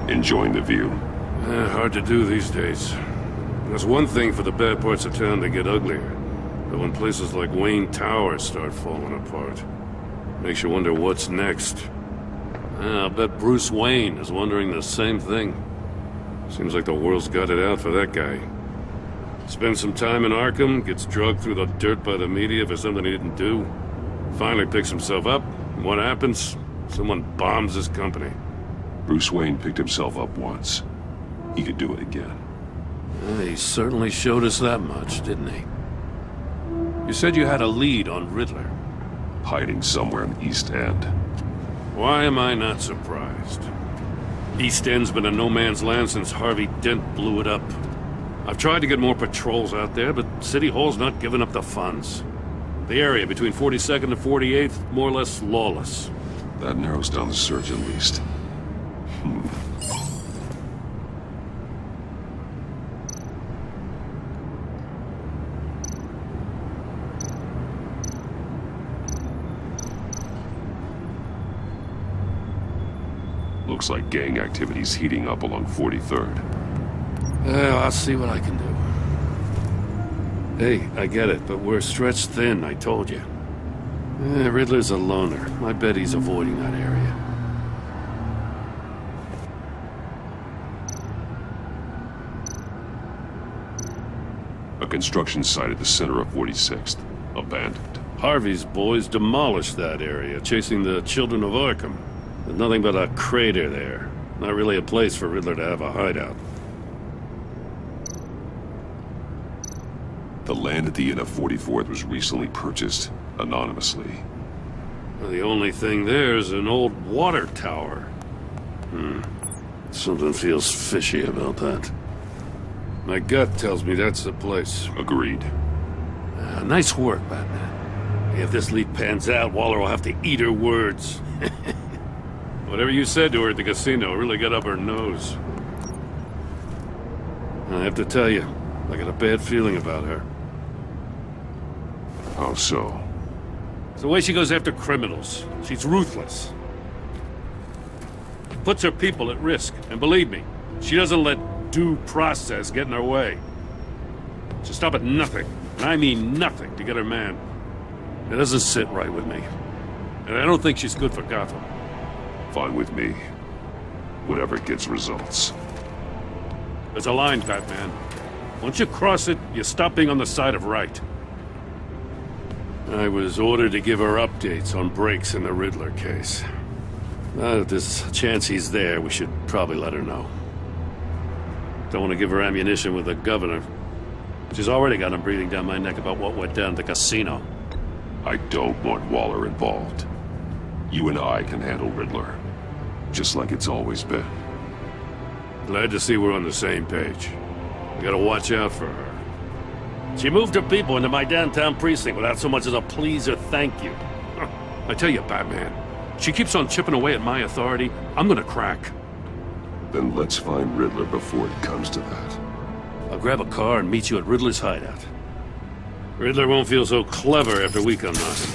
Enjoying the view? Hard to do these days. There's one thing for the bad parts of town to get uglier. But when places like Wayne Tower start falling apart, makes you wonder what's next. I'll bet Bruce Wayne is wondering the same thing. Seems like the world's got it out for that guy. Spends some time in Arkham, gets dragged through the dirt by the media for something he didn't do. Finally picks himself up, and what happens? Someone bombs his company. Bruce Wayne picked himself up once. He could do it again. He certainly showed us that much, didn't he? You said you had a lead on Riddler. Hiding somewhere in the East End. Why am I not surprised? East End's been a no man's land since Harvey Dent blew it up. I've tried to get more patrols out there, but City Hall's not giving up the funds. The area between 42nd and 48th, more or less lawless. That narrows down the search at least. Looks like gang activity's heating up along 43rd. Well, I'll see what I can do. Hey, I get it, but we're stretched thin, I told you. Riddler's a loner. I bet he's avoiding that area. A construction site at the center of 46th. Abandoned. Harvey's boys demolished that area, chasing the children of Arkham. There's nothing but a crater there. Not really a place for Riddler to have a hideout. The land at the end of 44th was recently purchased, anonymously. Well, the only thing there is an old water tower. Something feels fishy about that. My gut tells me that's the place. Agreed. Nice work, Batman. If this lead pans out, Waller will have to eat her words. Whatever you said to her at the casino really got up her nose. I have to tell you, I got a bad feeling about her. How so? It's the way she goes after criminals. She's ruthless. Puts her people at risk. And believe me, she doesn't let due process get in her way. She'll stop at nothing, and I mean nothing, to get her man. It doesn't sit right with me. And I don't think she's good for Gotham. Fine with me. Whatever gets results. There's a line, Batman. Once you cross it, you stop being on the side of right. I was ordered to give her updates on breaks in the Riddler case. If there's a chance he's there, we should probably let her know. Don't want to give her ammunition with the governor. She's already got him breathing down my neck about what went down at the casino. I don't want Waller involved. You and I can handle Riddler. Just like it's always been. Glad to see we're on the same page. We gotta watch out for her. She moved her people into my downtown precinct without so much as a please or thank you. I tell you, Batman, she keeps on chipping away at my authority, I'm gonna crack. Then let's find Riddler before it comes to that. I'll grab a car and meet you at Riddler's hideout. Riddler won't feel so clever after we come knocking.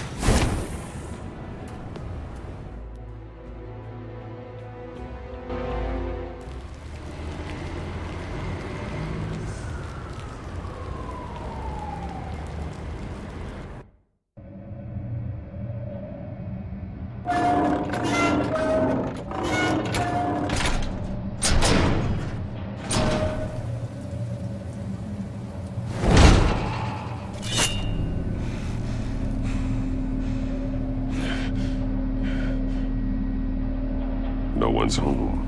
No one's home.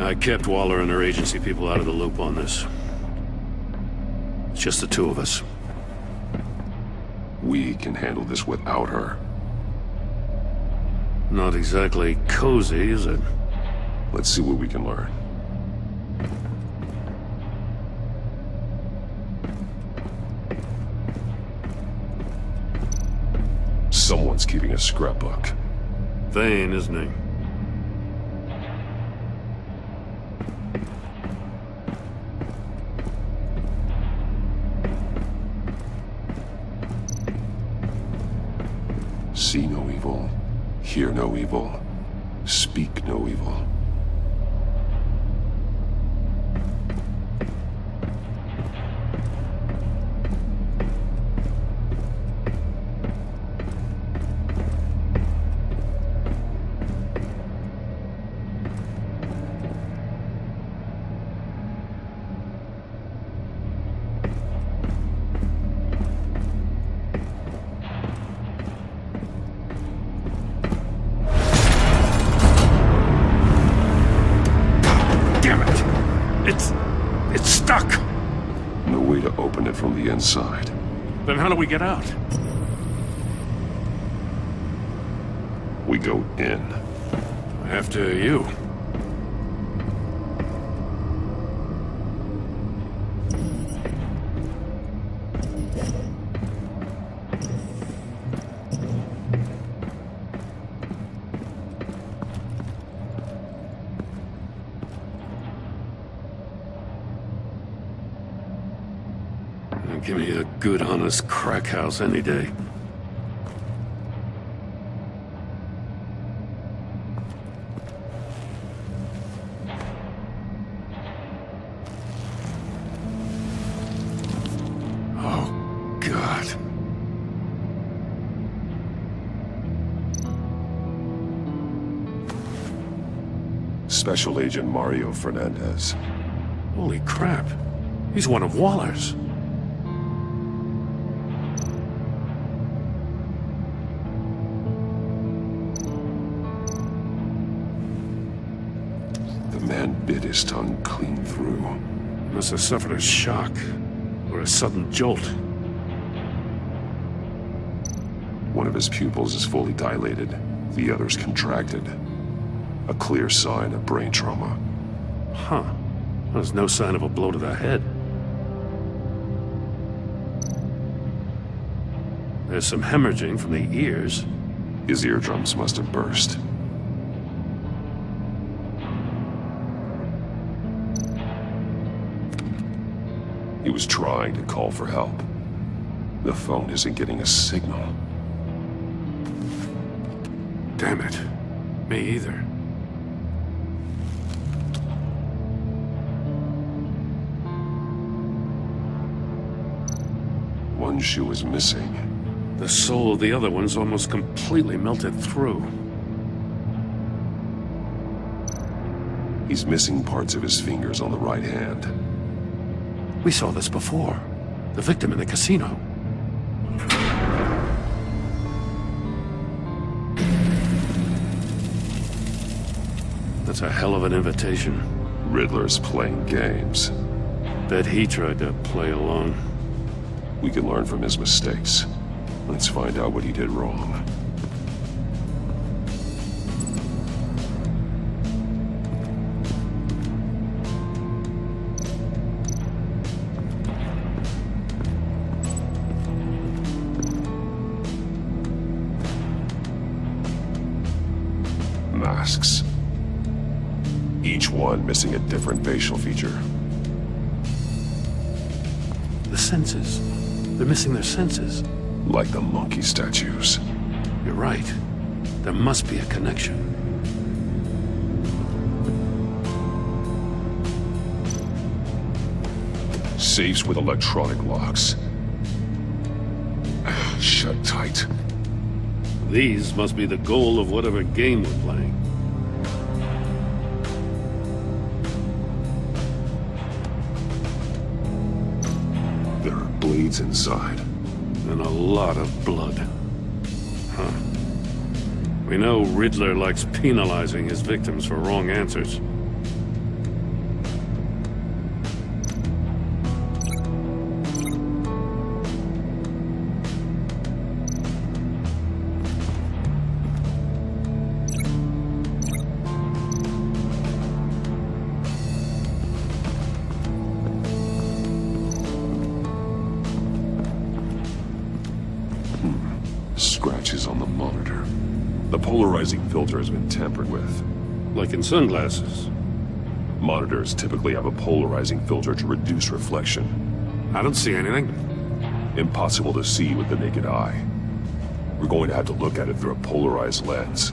I kept Waller and her agency people out of the loop on this. It's just the two of us. We can handle this without her. Not exactly cozy, is it? Let's see what we can learn. Someone's keeping a scrapbook. Vain, isn't he? See no evil, hear no evil, speak no evil. It's stuck! No way to open it from the inside. Then how do we get out? We go in. After you. Give me a good, honest crack house any day. Oh, God. Special Agent Mario Fernandez. Holy crap. He's one of Waller's. Bit his tongue clean through. He must have suffered a shock, or a sudden jolt. One of his pupils is fully dilated, the other's contracted. A clear sign of brain trauma. Huh. There's no sign of a blow to the head. There's some hemorrhaging from the ears. His eardrums must have burst. He was trying to call for help. The phone isn't getting a signal. Damn it. Me either. One shoe is missing. The sole of the other one's almost completely melted through. He's missing parts of his fingers on the right hand. We saw this before. The victim in the casino. That's a hell of an invitation. Riddler's playing games. Bet he tried to play along. We can learn from his mistakes. Let's find out what he did wrong. Masks. Each one missing a different facial feature. The senses. They're missing their senses. Like the monkey statues. You're right. There must be a connection. Safes with electronic locks. Shut tight. These must be the goal of whatever game we're playing. There are blades inside. And a lot of blood. Huh. We know Riddler likes penalizing his victims for wrong answers. Scratches on the monitor. The polarizing filter has been tampered with. Like in sunglasses. Monitors typically have a polarizing filter to reduce reflection. I don't see anything. Impossible to see with the naked eye. We're going to have to look at it through a polarized lens.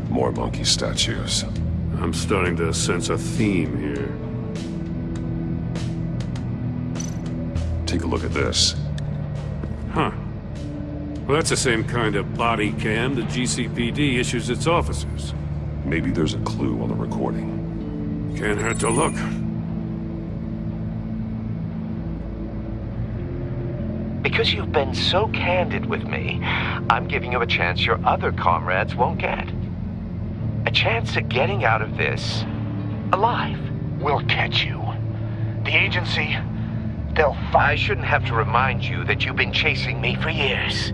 More monkey statues. I'm starting to sense a theme here. Take a look at this. Huh. Well, that's the same kind of body cam the GCPD issues its officers. Maybe there's a clue on the recording. Can't hurt to look. Because you've been so candid with me, I'm giving you a chance your other comrades won't get. A chance at getting out of this alive. We'll catch you. The agency, they'll I shouldn't have to remind you that you've been chasing me for years.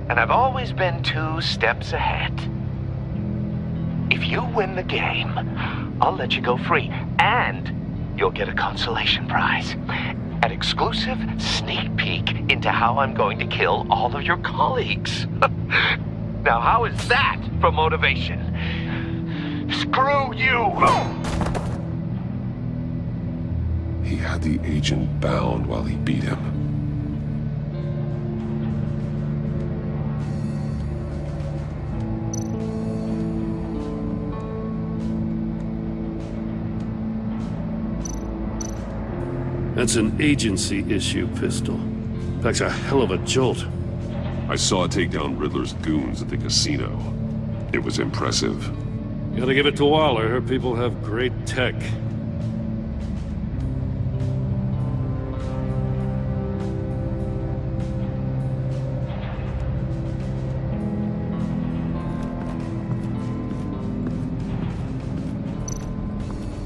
And I've always been 2 steps ahead. If you win the game, I'll let you go free. And you'll get a consolation prize. An exclusive sneak peek into how I'm going to kill all of your colleagues. Now, how is that for motivation? screw you! He had the agent bound while he beat him. That's an agency-issue pistol. Packs a hell of a jolt. I saw it take down Riddler's goons at the casino. It was impressive. Gotta give it to Waller. Her people have great tech.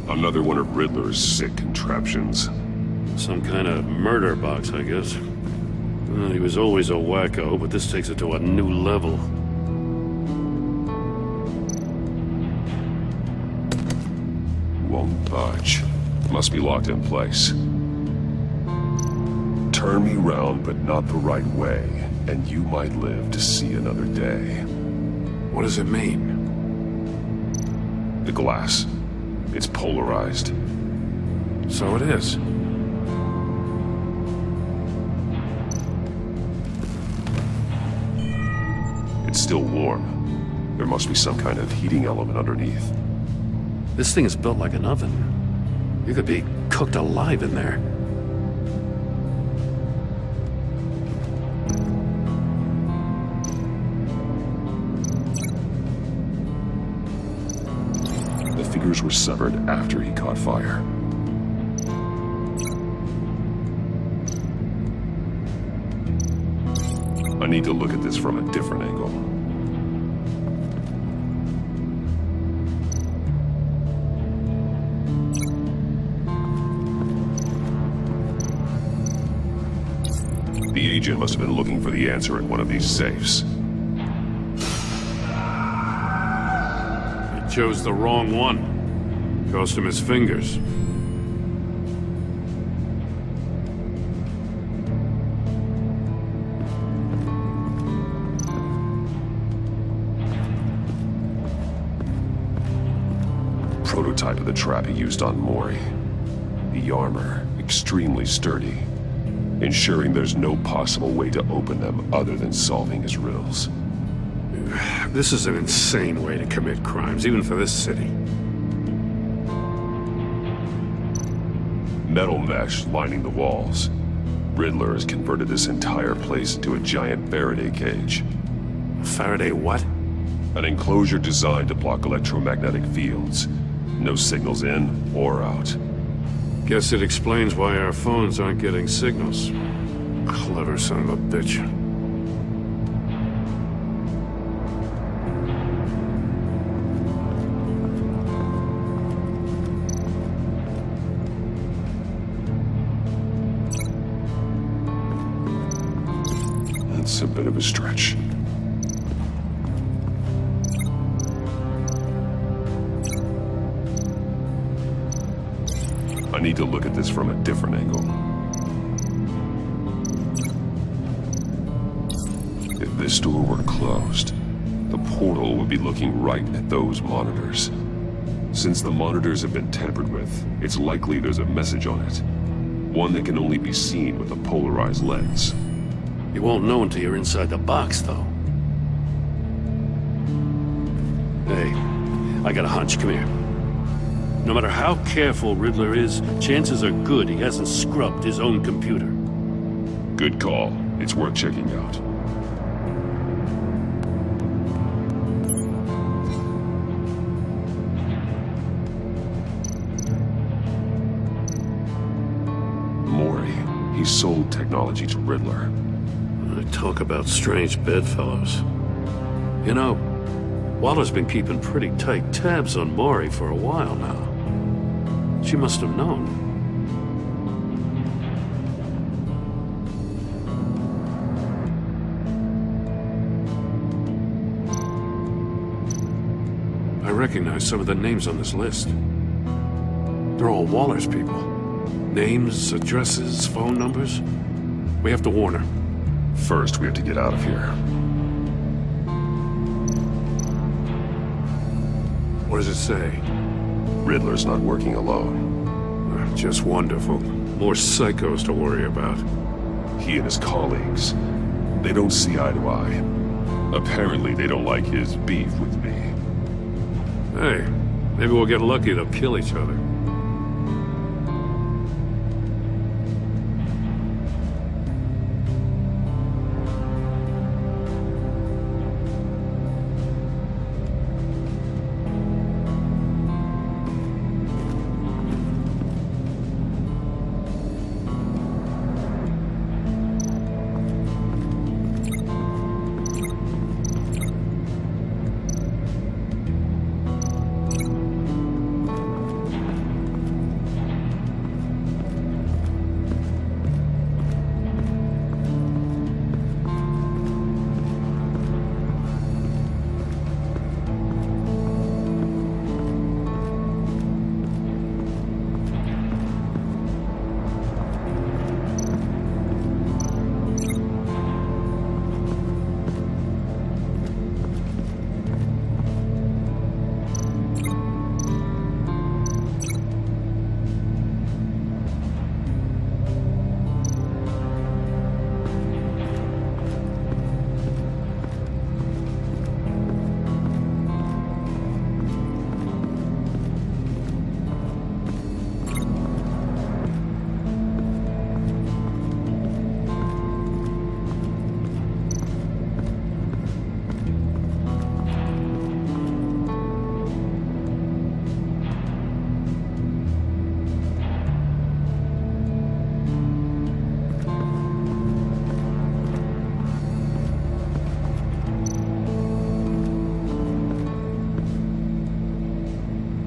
Another one of Riddler's sick contraptions. Some kind of murder box, I guess. He was always a wacko, but this takes it to a new level. Won't budge. Must be locked in place. Turn me round, but not the right way, and you might live to see another day. What does it mean? The glass. It's polarized. So it is. It's still warm. There must be some kind of heating element underneath. This thing is built like an oven. You could be cooked alive in there. The figures were severed after he caught fire. I need to look at this from a different angle. The agent must have been looking for the answer in one of these safes. He chose the wrong one. Cost him his fingers. Prototype of the trap he used on Mori. The armor, extremely sturdy, ensuring there's no possible way to open them other than solving his riddles. This is an insane way to commit crimes, even for this city. Metal mesh lining the walls. Riddler has converted this entire place into a giant Faraday cage. Faraday what? An enclosure designed to block electromagnetic fields. No signals in or out. Guess it explains why our phones aren't getting signals. Clever son of a bitch. That's a bit of a stretch. I need to look at this from a different angle. If this door were closed, the portal would be looking right at those monitors. Since the monitors have been tampered with, it's likely there's a message on it. One that can only be seen with a polarized lens. You won't know until you're inside the box, though. Hey, I got a hunch. Come here. No matter how careful Riddler is, chances are good he hasn't scrubbed his own computer. Good call. It's worth checking out. he sold technology to Riddler. Talk about strange bedfellows. You know, Waller's been keeping pretty tight tabs on Maury for a while now. She must have known. I recognize some of the names on this list. They're all Waller's people. Names, addresses, phone numbers. We have to warn her. First, we have to get out of here. What does it say? Riddler's not working alone. Just wonderful. More psychos to worry about. He and his colleagues, they don't see eye to eye. Apparently, they don't like his beef with me. Hey, maybe we'll get lucky. They'll kill each other.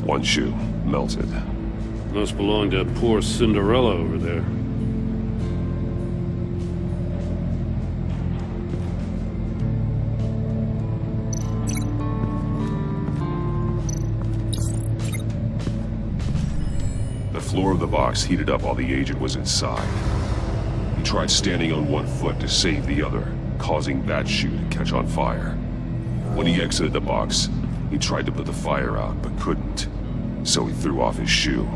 One shoe, melted. Must belong to poor Cinderella over there. The floor of the box heated up while the agent was inside. He tried standing on one foot to save the other, causing that shoe to catch on fire. When he exited the box, he tried to put the fire out, but couldn't. So he threw off his shoe.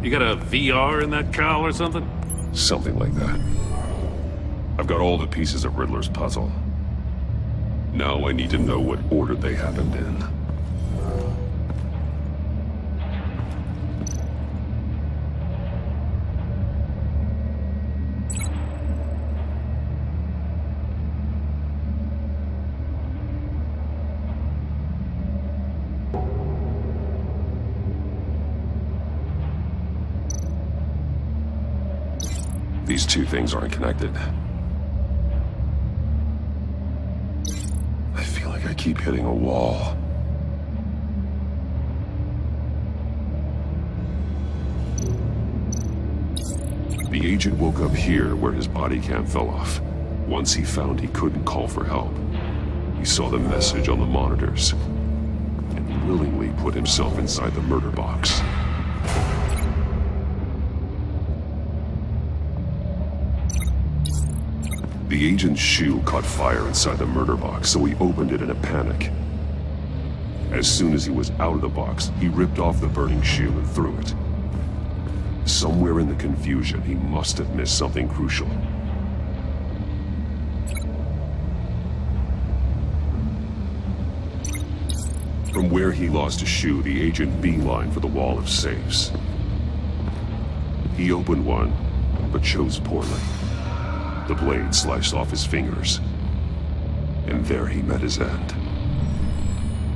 You got a VR in that cowl or something? Something like that. I've got all the pieces of Riddler's puzzle. Now I need to know what order they happened in. These two things aren't connected. I feel like I keep hitting a wall. The agent woke up here where his body cam fell off. Once he found he couldn't call for help, he saw the message on the monitors and willingly put himself inside the murder box. The agent's shoe caught fire inside the murder box, so he opened it in a panic. As soon as he was out of the box, he ripped off the burning shoe and threw it. Somewhere in the confusion, he must have missed something crucial. From where he lost his shoe, the agent beelined for the wall of safes. He opened one, but chose poorly. The blade sliced off his fingers, and there he met his end.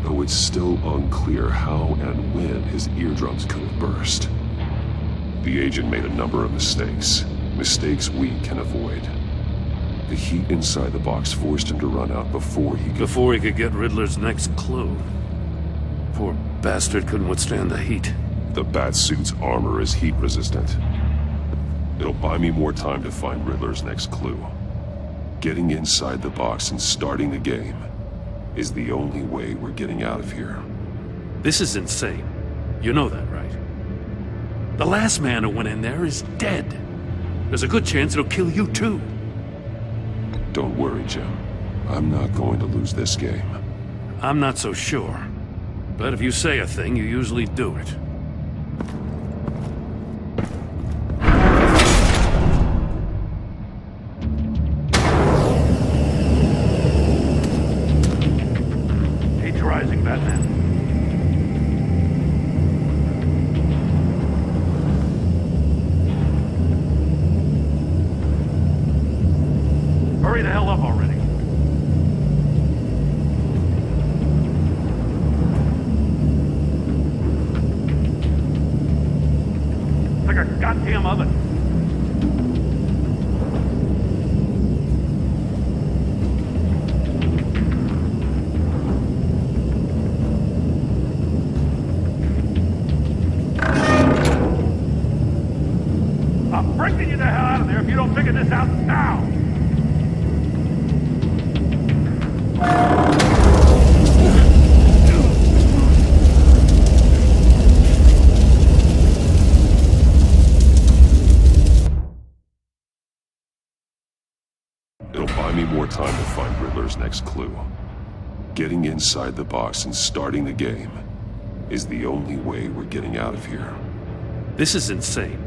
though it's still unclear how and when his eardrums could have burst. The agent made a number of mistakes we can avoid. The heat inside the box forced him to run out before he could get Riddler's next clue. Poor bastard couldn't withstand the heat. The Batsuit's armor is heat resistant. It'll buy me more time to find Riddler's next clue. Getting inside the box and starting the game is the only way we're getting out of here. This is insane. You know that, right? The last man who went in there is dead. There's a good chance it'll kill you too. Don't worry, Jim. I'm not going to lose this game. I'm not so sure. But if you say a thing, you usually do it. Heat's rising, Batman. Hurry the hell up already. It's like a goddamn oven. I'm bringing you the hell out of there if you don't figure this out now! It'll buy me more time to find Riddler's next clue. Getting inside the box and starting the game is the only way we're getting out of here. This is insane.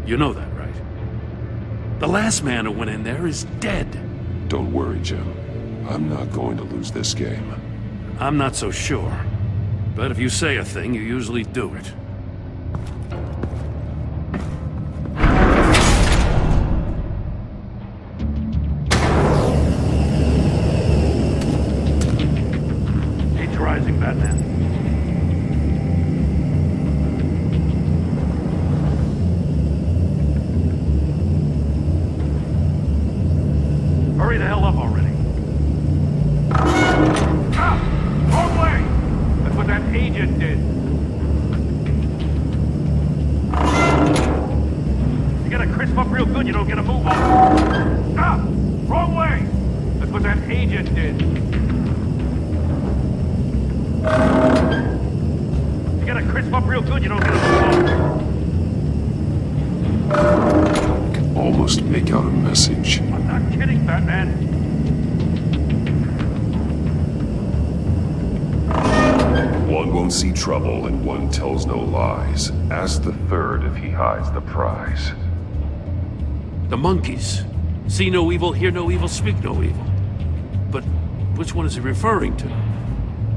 You know that, right? The last man who went in there is dead. Don't worry, Jim. I'm not going to lose this game. I'm not so sure. But if you say a thing, you usually do it. Heat's rising, Batman. Hurry the hell up already. Ah! Wrong way! That's what that agent did. You gotta crisp up real good, you don't get a move on. Ah! Wrong way! That's what that agent did. You gotta crisp up real good, you don't get a move on. I can almost make out a message. I'm not kidding, Batman. One won't see trouble and one tells no lies. Ask the third if he hides the prize. The monkeys. See no evil, hear no evil, speak no evil. But which one is he referring to?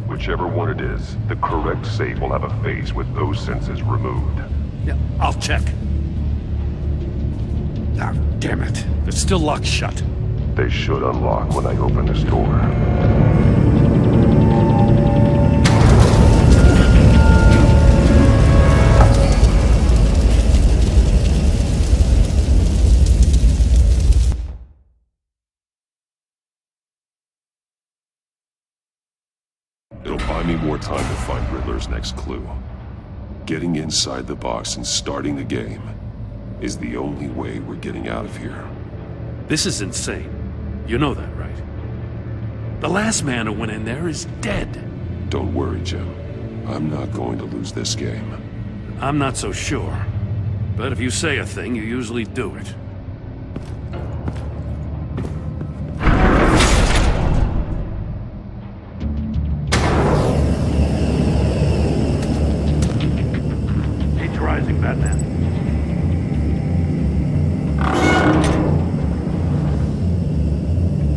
Whichever one it is, the correct safe will have a face with those senses removed. Yeah, I'll check. Ah, damn it. It's still locked shut. They should unlock when I open this door. It'll buy me more time to find Riddler's next clue. Getting inside the box and starting the game is the only way we're getting out of here. This is insane. You know that, right? The last man who went in there is dead. Don't worry, Jim. I'm not going to lose this game. I'm not so sure. But if you say a thing, you usually do it. Heat's rising, Batman.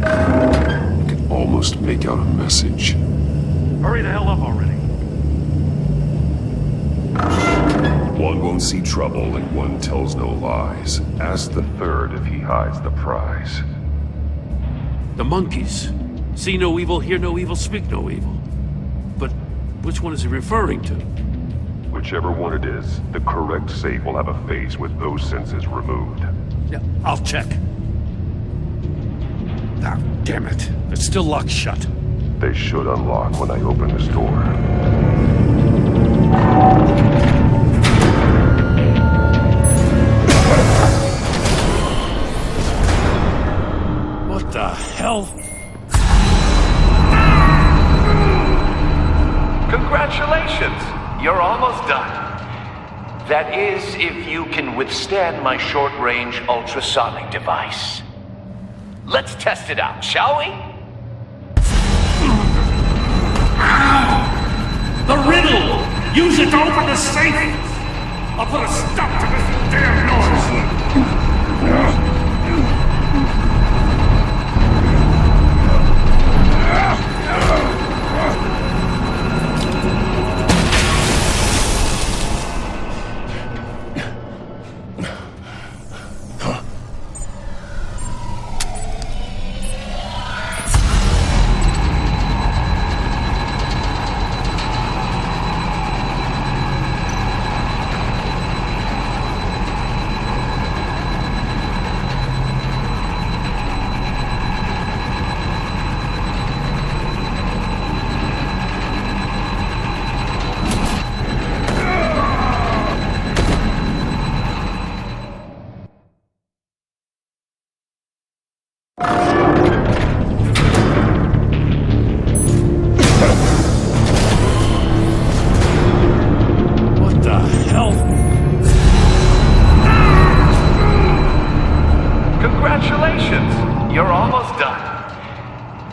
I can almost make out a message. Hurry the hell up already. One won't see trouble and one tells no lies. Ask the third if he hides the prize. The monkeys. See no evil, hear no evil, speak no evil. But Which one is he referring to? Whichever one it is, the correct safe will have a face with those sensors removed. Yeah, I'll check. Ah, damn it. It's still locked shut. They should unlock when I open this door. What the hell? Congratulations! You're almost done. That is, if you can withstand my short-range ultrasonic device. Let's test it out, shall we? The riddle! Use it to open the safe! I'll put a stop to this damn noise!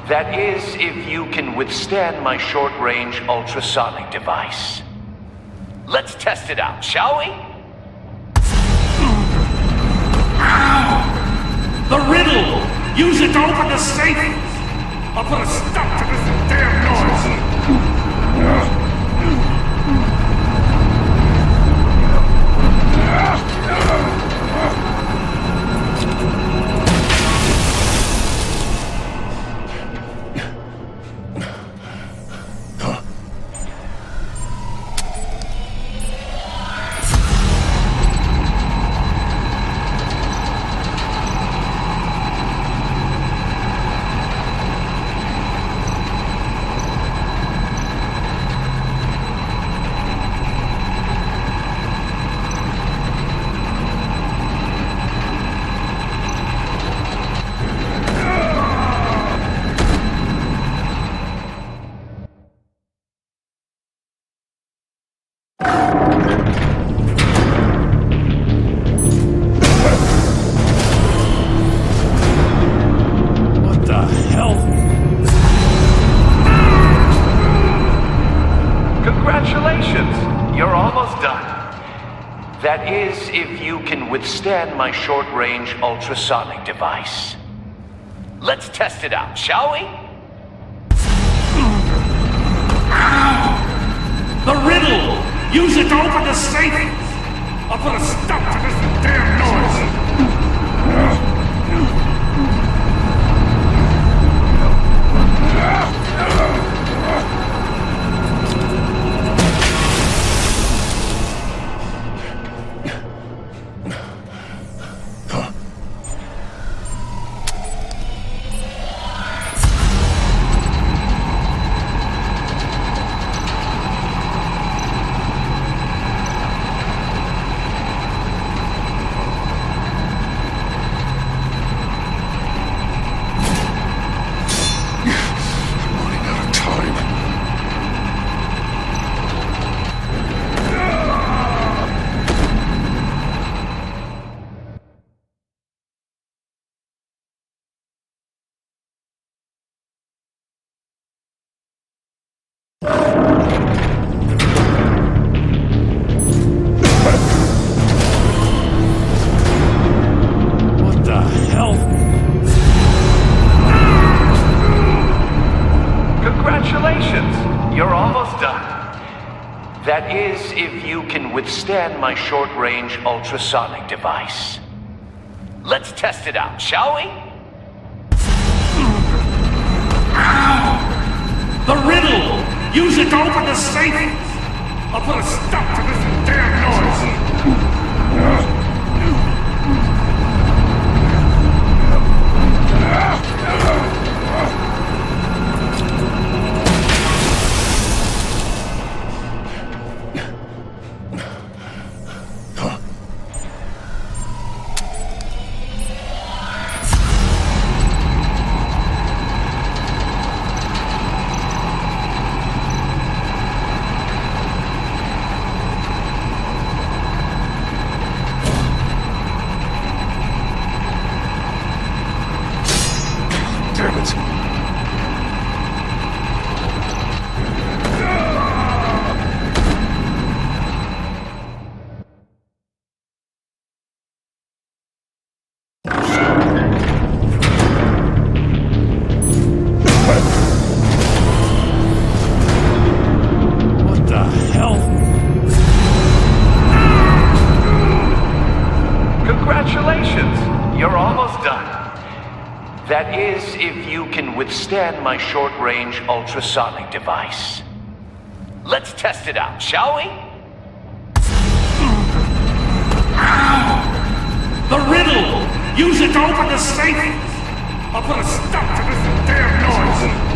That is, if you can withstand my short-range ultrasonic device. Let's test it out, shall we? The riddle! Use it to open the safe! I'll put a stop to this damn noise! That is, if you can withstand my short-range ultrasonic device. Let's test it out, shall we? The riddle! Use it to open the safe! I'll put a stop to this damn noise! That is, if you can withstand my short-range ultrasonic device. Let's test it out, shall we? The riddle! Use it to open the safe! I'll put a stop to this damn noise! Damn it. What the hell? Congratulations! You're almost done. That is, if you can withstand my short-range ultrasonic device. Let's test it out, shall we? The riddle! Use it to open the safe! I'll put a stop to this damn noise!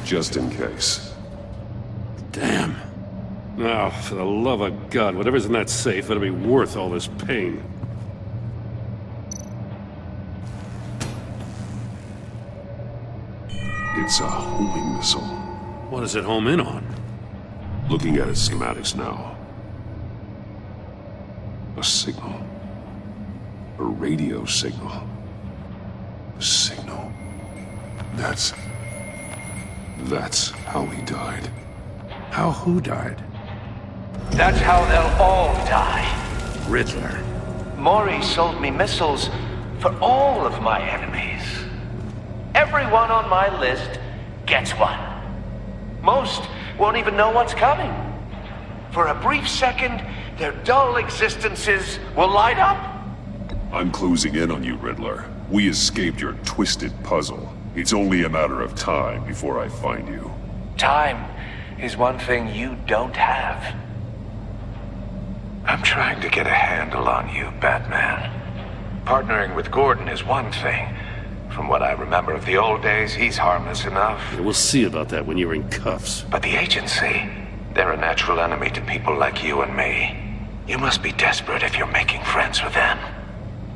Just in case. Damn. Now, for the love of God, whatever's in that safe, it'll be worth all this pain. It's a homing missile. What does it home in on? Looking at its schematics now. A signal. A radio signal. A signal. That's how he died. How who died? That's how they'll all die. Riddler. Maury sold me missiles for all of my enemies. Everyone on my list gets one. Most won't even know what's coming. For a brief second, their dull existences will light up. I'm closing in on you, Riddler. We escaped your twisted puzzle. It's only a matter of time before I find you. Time is one thing you don't have. I'm trying to get a handle on you, Batman. Partnering with Gordon is one thing. From what I remember of the old days, he's harmless enough. Yeah, we'll see about that when you're in cuffs. But the agency, they're a natural enemy to people like you and me. You must be desperate if you're making friends with them.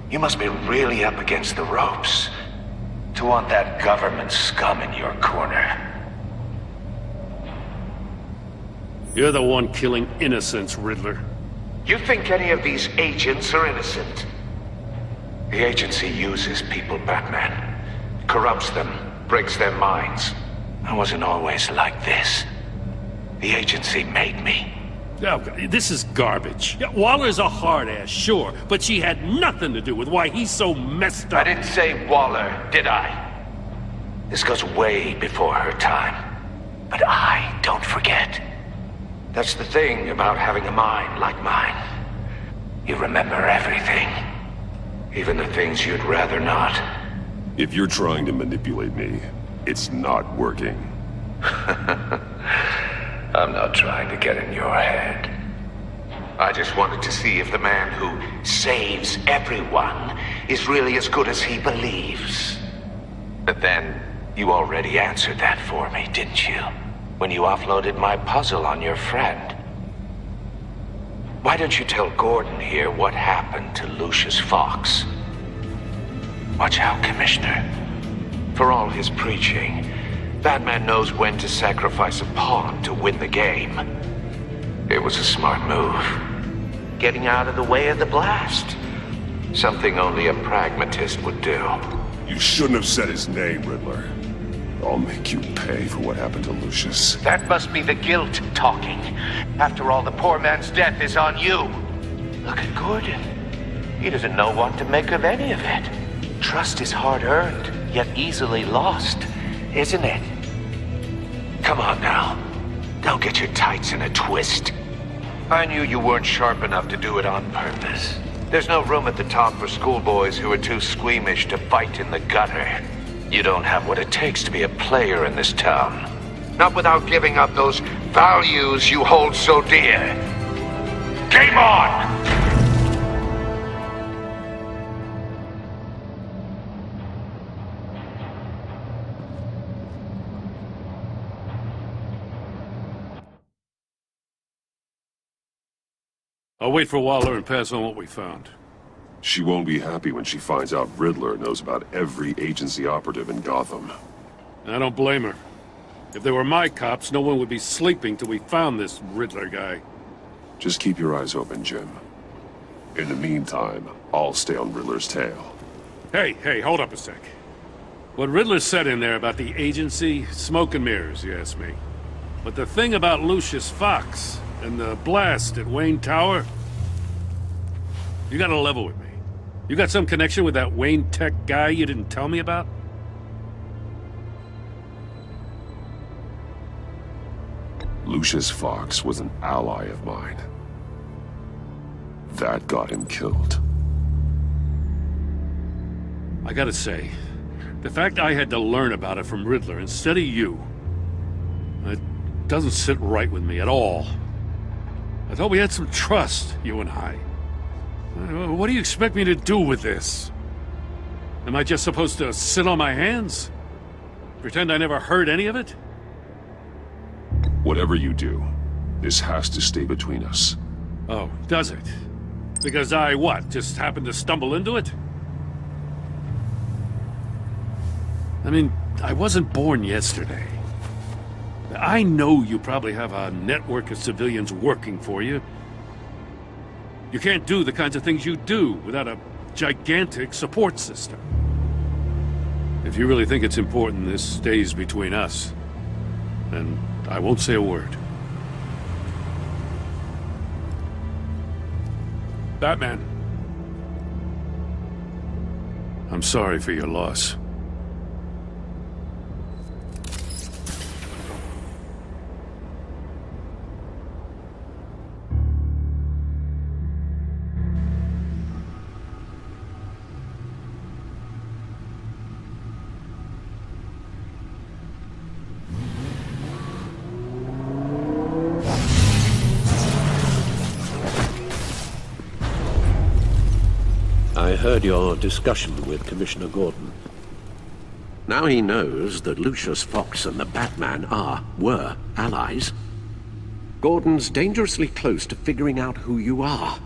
You must be really up against the ropes to want that government scum in your corner. You're the one killing innocents, Riddler. You think any of these agents are innocent? The agency uses people, Batman. Corrupts them, breaks their minds. I wasn't always like this. The agency made me. Oh, this is garbage. Yeah, Waller's a hard-ass, sure, but she had nothing to do with why he's so messed up. I didn't say Waller, did I? This goes way before her time. But I don't forget. That's the thing about having a mind like mine. You remember everything. Even the things you'd rather not. If you're trying to manipulate me, it's not working. I'm not trying to get in your head. I just wanted to see if the man who saves everyone is really as good as he believes. But then, you already answered that for me, didn't you? When you offloaded my puzzle on your friend. Why don't you tell Gordon here what happened to Lucius Fox? Watch out, Commissioner. For all his preaching, Batman knows when to sacrifice a pawn to win the game. It was a smart move. Getting out of the way of the blast. Something only a pragmatist would do. You shouldn't have said his name, Riddler. I'll make you pay for what happened to Lucius. That must be the guilt talking. After all, the poor man's death is on you. Look at Gordon. He doesn't know what to make of any of it. Trust is hard-earned, yet easily lost, isn't it? Come on now. Don't get your tights in a twist. I knew you weren't sharp enough to do it on purpose. There's no room at the top for schoolboys who are too squeamish to fight in the gutter. You don't have what it takes to be a player in this town. Not without giving up those values you hold so dear. Game on! I'll wait for Waller and pass on what we found. She won't be happy when she finds out Riddler knows about every agency operative in Gotham. I don't blame her. If they were my cops, no one would be sleeping till we found this Riddler guy. Just keep your eyes open, Jim. In the meantime, I'll stay on Riddler's tail. Hey, hold up a sec. What Riddler said in there about the agency, smoke and mirrors, you ask me. But the thing about Lucius Fox and the blast at Wayne Tower, you gotta level with me. You got some connection with that Wayne Tech guy you didn't tell me about? Lucius Fox was an ally of mine. That got him killed. I gotta say, the fact I had to learn about it from Riddler instead of you, it doesn't sit right with me at all. I thought we had some trust, you and I. What do you expect me to do with this? Am I just supposed to sit on my hands? Pretend I never heard any of it? Whatever you do, this has to stay between us. Oh, does it? Because I, what, just happened to stumble into it? I mean, I wasn't born yesterday. I know you probably have a network of civilians working for you. You can't do the kinds of things you do without a gigantic support system. If you really think it's important this stays between us, then I won't say a word. Batman. I'm sorry for your loss. I heard your discussion with Commissioner Gordon. Now he knows that Lucius Fox and the Batman were allies. Gordon's dangerously close to figuring out who you are.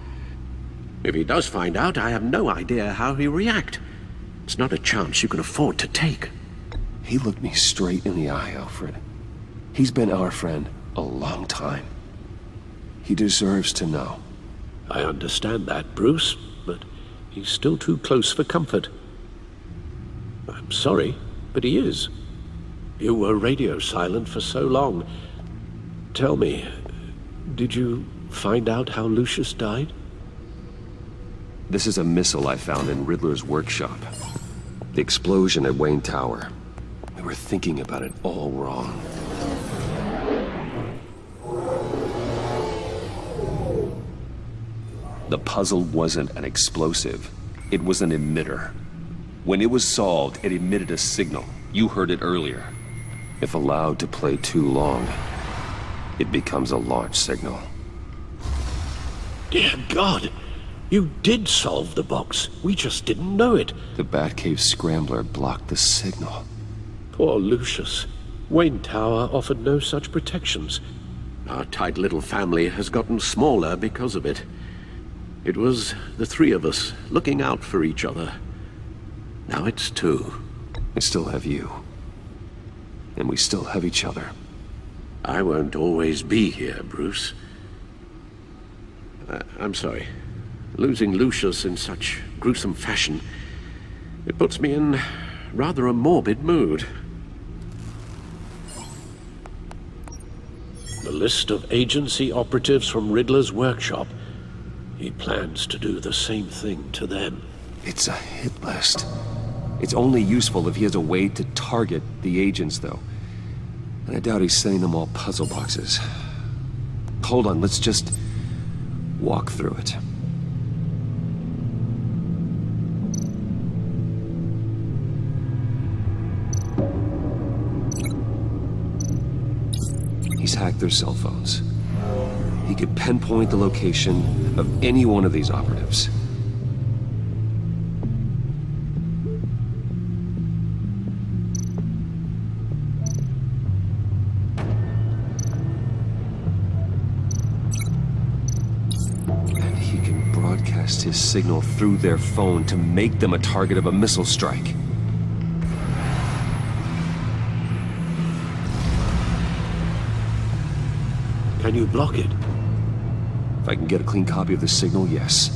If he does find out, I have no idea how he'll react. It's not a chance you can afford to take. He looked me straight in the eye, Alfred. He's been our friend a long time. He deserves to know. I understand that, Bruce, but he's still too close for comfort. I'm sorry, but he is. You were radio silent for so long. Tell me, did you find out how Lucius died? This is a missile I found in Riddler's workshop. The explosion at Wayne Tower. We were thinking about it all wrong. The puzzle wasn't an explosive. It was an emitter. When it was solved, it emitted a signal. You heard it earlier. If allowed to play too long, it becomes a launch signal. Dear God, you did solve the box. We just didn't know it. The Batcave scrambler blocked the signal. Poor Lucius. Wayne Tower offered no such protections. Our tight little family has gotten smaller because of it. It was the three of us looking out for each other. Now it's two. I still have you. And we still have each other. I won't always be here, Bruce. I'm sorry. Losing Lucius in such gruesome fashion, it puts me in rather a morbid mood. The list of agency operatives from Riddler's workshop. He plans to do the same thing to them. It's a hit list. It's only useful if he has a way to target the agents, though. And I doubt he's sending them all puzzle boxes. Hold on, let's just walk through it. He's hacked their cell phones. He could pinpoint the location of any one of these operatives. And he can broadcast his signal through their phone to make them a target of a missile strike. Can you block it? If I can get a clean copy of the signal, yes.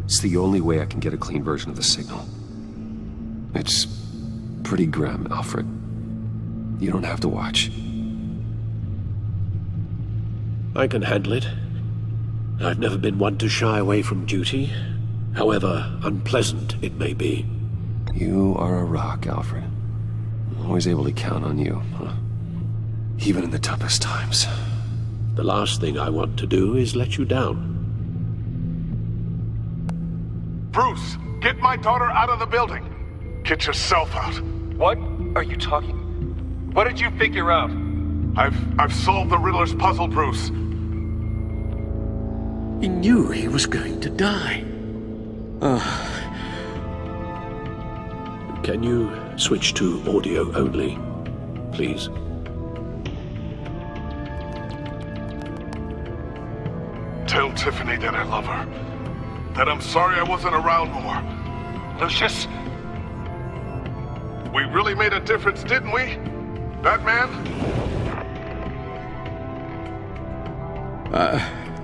It's the only way I can get a clean version of the signal. It's pretty grim, Alfred. You don't have to watch. I can handle it. I've never been one to shy away from duty, however unpleasant it may be. You are a rock, Alfred. I'm always able to count on you, huh? Even in the toughest times. The last thing I want to do is let you down. Bruce, get my daughter out of the building. Get yourself out. What are you talking? What did you figure out? I've solved the Riddler's puzzle, Bruce. He knew he was going to die. Can you switch to audio only, please? Tell Tiffany that I love her. That I'm sorry I wasn't around more. Lucius? We really made a difference, didn't we? Batman?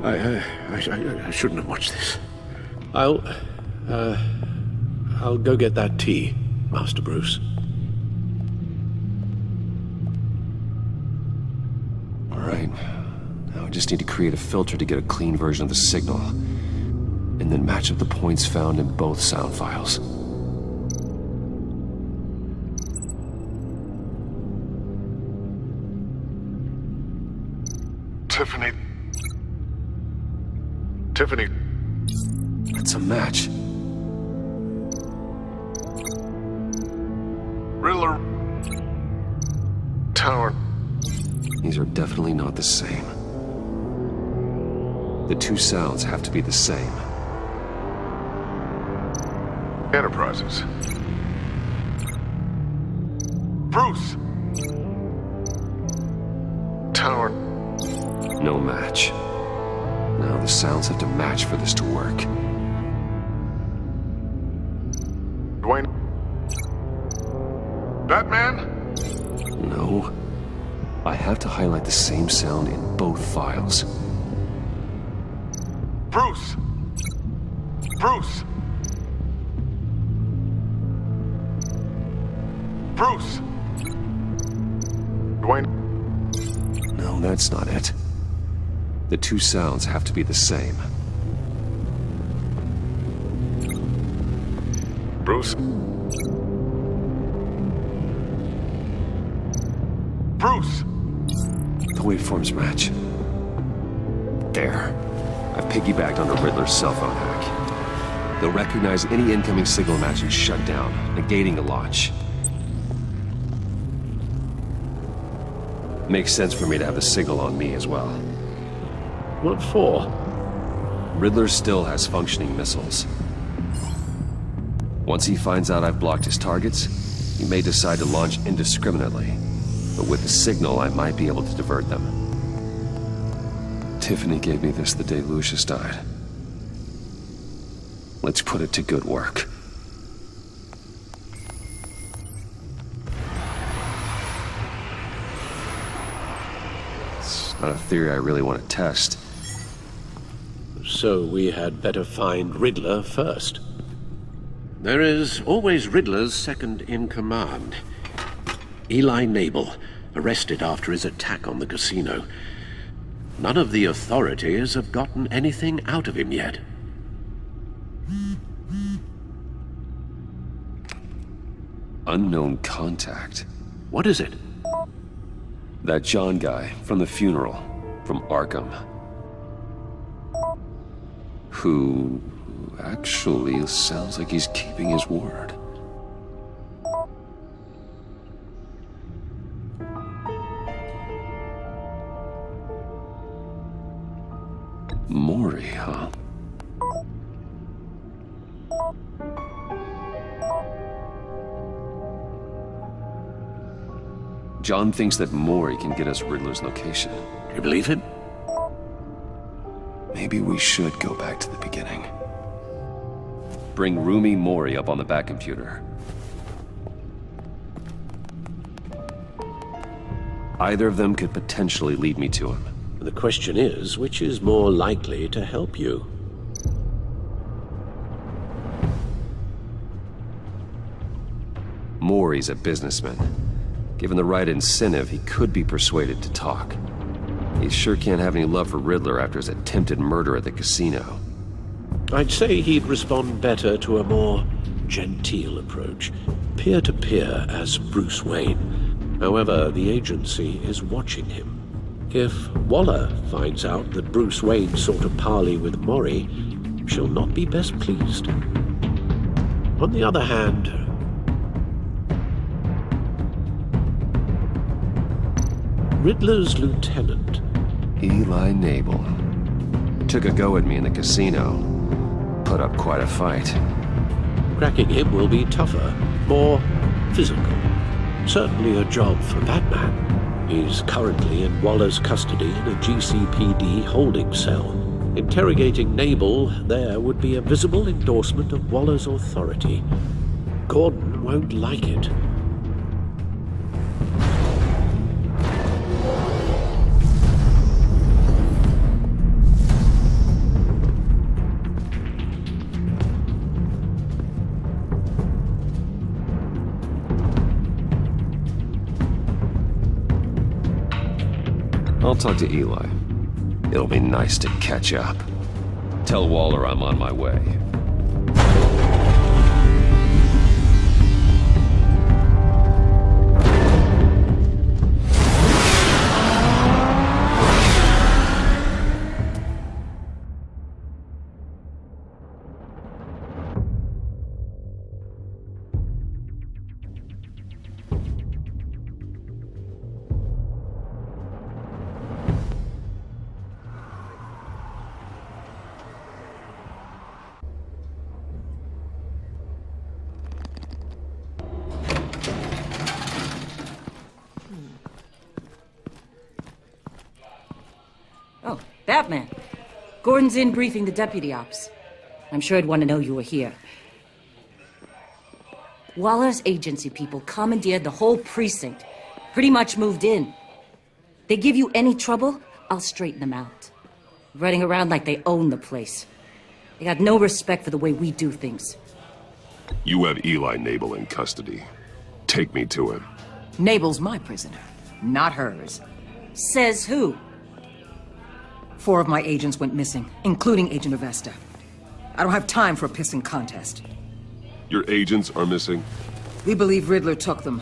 I shouldn't have watched this. I'll go get that tea, Master Bruce. All right. Now I just need to create a filter to get a clean version of the signal. And then match up the points found in both sound files. Tiffany. It's a match. Riddler. Tower. These are definitely not the same. The two sounds have to be the same. Enterprises. Bruce. Tower. No match. Now the sounds have to match for this to work. Dwayne. Batman? No. I have to highlight the same sound in both files. Bruce. Bruce. Bruce. Dwayne. No, that's not it. The two sounds have to be the same. Bruce. Bruce. The waveforms match. There. I've piggybacked on the Riddler's cell phone hack. They'll recognize any incoming signal match and shut down, negating the launch. Makes sense for me to have the signal on me as well. What for? Riddler still has functioning missiles. Once he finds out I've blocked his targets, he may decide to launch indiscriminately. But with the signal, I might be able to divert them. Tiffany gave me this the day Lucius died. Let's put it to good work. It's not a theory I really want to test. So we had better find Riddler first. There is always Riddler's second in command. Eli Nabel, arrested after his attack on the casino. None of the authorities have gotten anything out of him yet. Unknown contact. What is it? That John guy from the funeral, from Arkham. Who actually sounds like he's keeping his word. Maury, huh? John thinks that Maury can get us Riddler's location. Do you believe him? Maybe we should go back to the beginning. Bring Roomy Maury up on the back computer. Either of them could potentially lead me to him. The question is, which is more likely to help you? Maury's a businessman. Given the right incentive, he could be persuaded to talk. He sure can't have any love for Riddler after his attempted murder at the casino. I'd say he'd respond better to a more genteel approach, peer-to-peer as Bruce Wayne. However, the agency is watching him. If Waller finds out that Bruce Wayne sought a parley with Maury, she'll not be best pleased. On the other hand, Riddler's lieutenant, Eli Nabel, took a go at me in the casino. Put up quite a fight. cracking him will be tougher, more physical. Certainly a job for Batman. He's currently in Waller's custody in a GCPD holding cell. Interrogating Nabel there would be a visible endorsement of Waller's authority. Gordon won't like it. I'll talk to Eli. It'll be nice to catch up. Tell Waller I'm on my way. Oh, Batman. Gordon's in briefing the deputy ops. I'm sure he'd want to know you were here. Waller's agency people commandeered the whole precinct. Pretty much moved in. They give you any trouble, I'll straighten them out. Running around like they own the place. They got no respect for the way we do things. You have Eli Nabel in custody. Take me to him. Nabel's my prisoner, not hers. Says who? 4 of my agents went missing, including Agent Avesta. I don't have time for a pissing contest. Your agents are missing? We believe Riddler took them.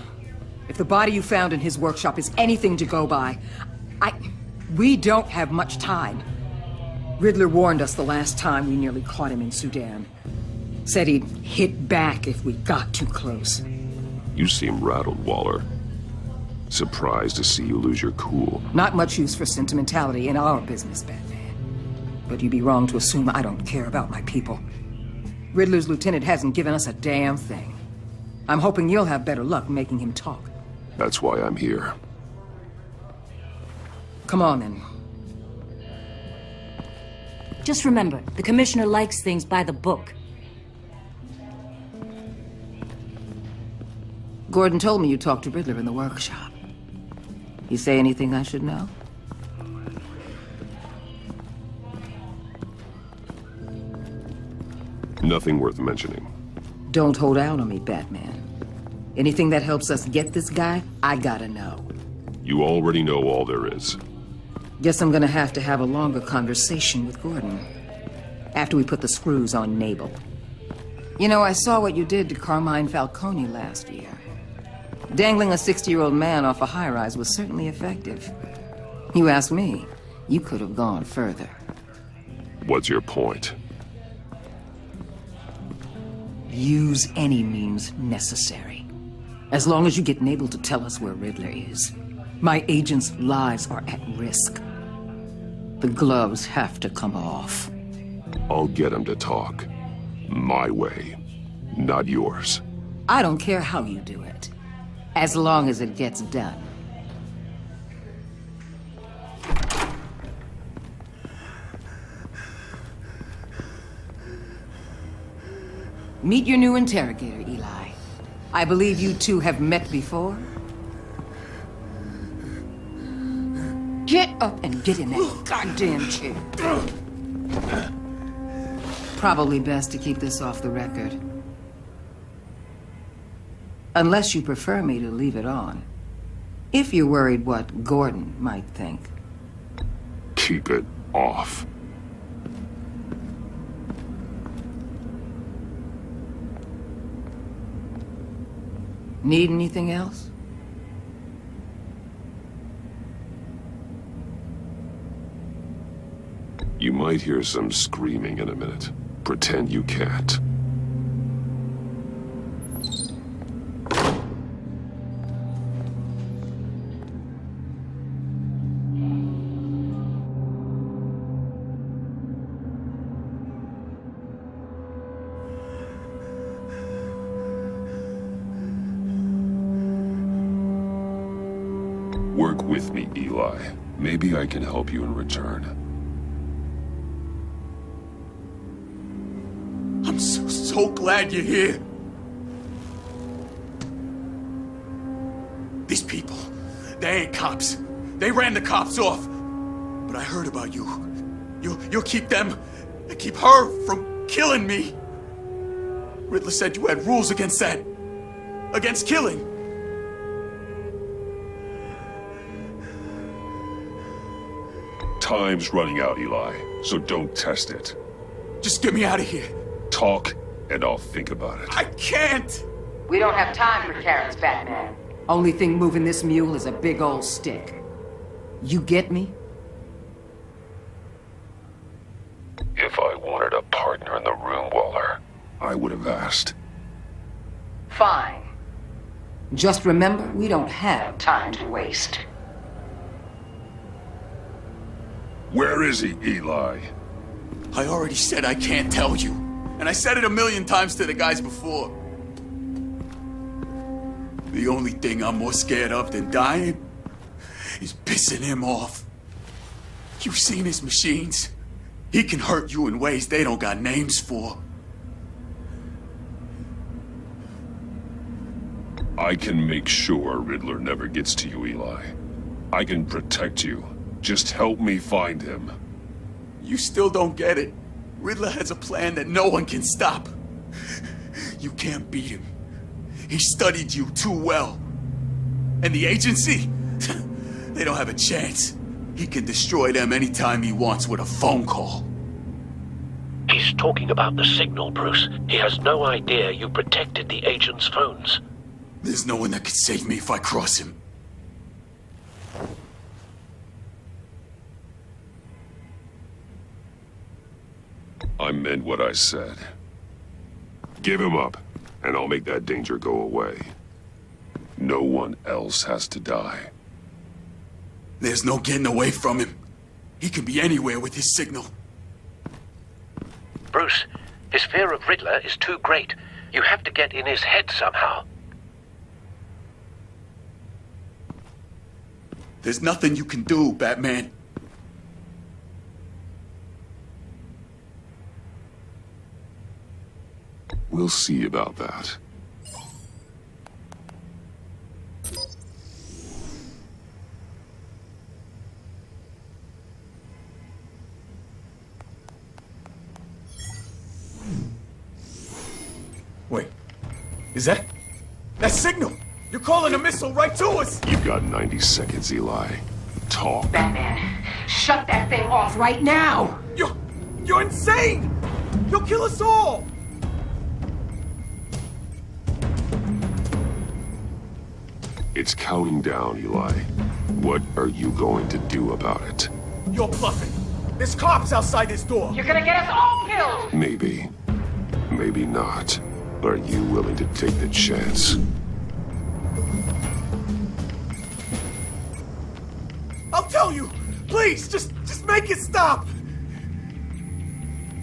If the body you found in his workshop is anything to go by, we don't have much time. Riddler warned us the last time we nearly caught him in Sudan. Said he'd hit back if we got too close. You seem rattled, Waller. Surprised to see you lose your cool. Not much use for sentimentality in our business, Batman. But you'd be wrong to assume I don't care about my people. Riddler's lieutenant hasn't given us a damn thing. I'm hoping you'll have better luck making him talk. That's why I'm here. Come on, then. Just remember, the commissioner likes things by the book. Gordon told me you talked to Riddler in the workshop. You say anything I should know? Nothing worth mentioning. Don't hold out on me, Batman. Anything that helps us get this guy, I gotta know. You already know all there is. Guess I'm gonna have to have a longer conversation with Gordon. After we put the screws on Nabel. You know, I saw what you did to Carmine Falcone last year. Dangling a 60-year-old man off a high-rise was certainly effective. You ask me, you could have gone further. What's your point? Use any means necessary. As long as you get Nabel to tell us where Riddler is. My agents' lives are at risk. The gloves have to come off. I'll get him to talk. My way, not yours. I don't care how you do it, as long as it gets done. Meet your new interrogator, Eli. I believe you two have met before. Get up and get in that goddamn chair. Probably best to keep this off the record. Unless you prefer me to leave it on. If you're worried what Gordon might think. Keep it off. Need anything else? You might hear some screaming in a minute. Pretend you can't. Work with me, Eli. Maybe I can help you in return. I'm so glad you're here. These people, they ain't cops. They ran the cops off. But I heard about you. You'll keep them, and keep her from killing me. Riddler said you had rules against that. Against killing. Time's running out, Eli, so don't test it. Just get me out of here. Talk, and I'll think about it. I can't! We don't have time for carrots, Batman. Only thing moving this mule is a big old stick. You get me? If I wanted a partner in the room, Waller, I would have asked. Fine. Just remember, we don't have time to waste. Where is he, Eli? I already said I can't tell you. And I said it 1,000,000 times to the guys before. The only thing I'm more scared of than dying is pissing him off. You've seen his machines. He can hurt you in ways they don't got names for. I can make sure Riddler never gets to you, Eli. I can protect you. Just help me find him. You still don't get it. Riddler has a plan that no one can stop. You can't beat him. He studied you too well. And the agency? They don't have a chance. He can destroy them anytime he wants with a phone call. He's talking about the signal, Bruce. He has no idea you protected the agent's phones. There's no one that could save me if I cross him. I meant what I said. Give him up, and I'll make that danger go away. No one else has to die. There's no getting away from him. He can be anywhere with his signal. Bruce, his fear of Riddler is too great. You have to get in his head somehow. There's nothing you can do, Batman. We'll see about that. Is that signal? You're calling a missile right to us! You've got 90 seconds, Eli. Talk. Batman, shut that thing off right now! You're insane! You'll kill us all! It's counting down, Eli. What are you going to do about it? You're bluffing. There's cops outside this door. You're gonna get us all killed! Maybe. Maybe not. Are you willing to take the chance? I'll tell you! Please, just make it stop!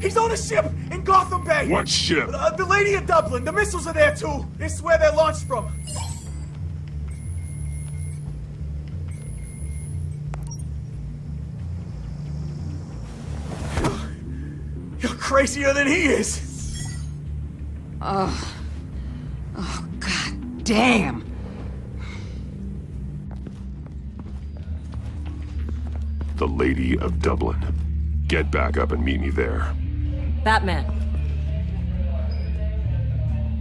He's on a ship in Gotham Bay! What ship? The Lady of Dublin. The missiles are there too. This is where they're launched from. You're crazier than he is! Oh, god damn! The Lady of Dublin. Get back up and meet me there. Batman.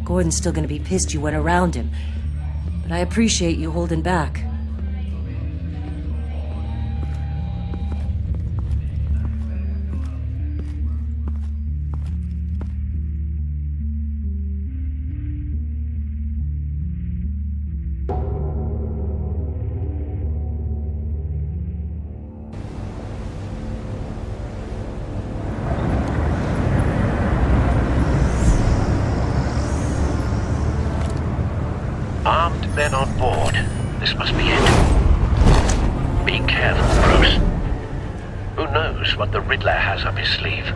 Gordon's still gonna be pissed you went around him, but I appreciate you holding back. Armed men on board. This must be it. Be careful, Bruce. Who knows what the Riddler has up his sleeve?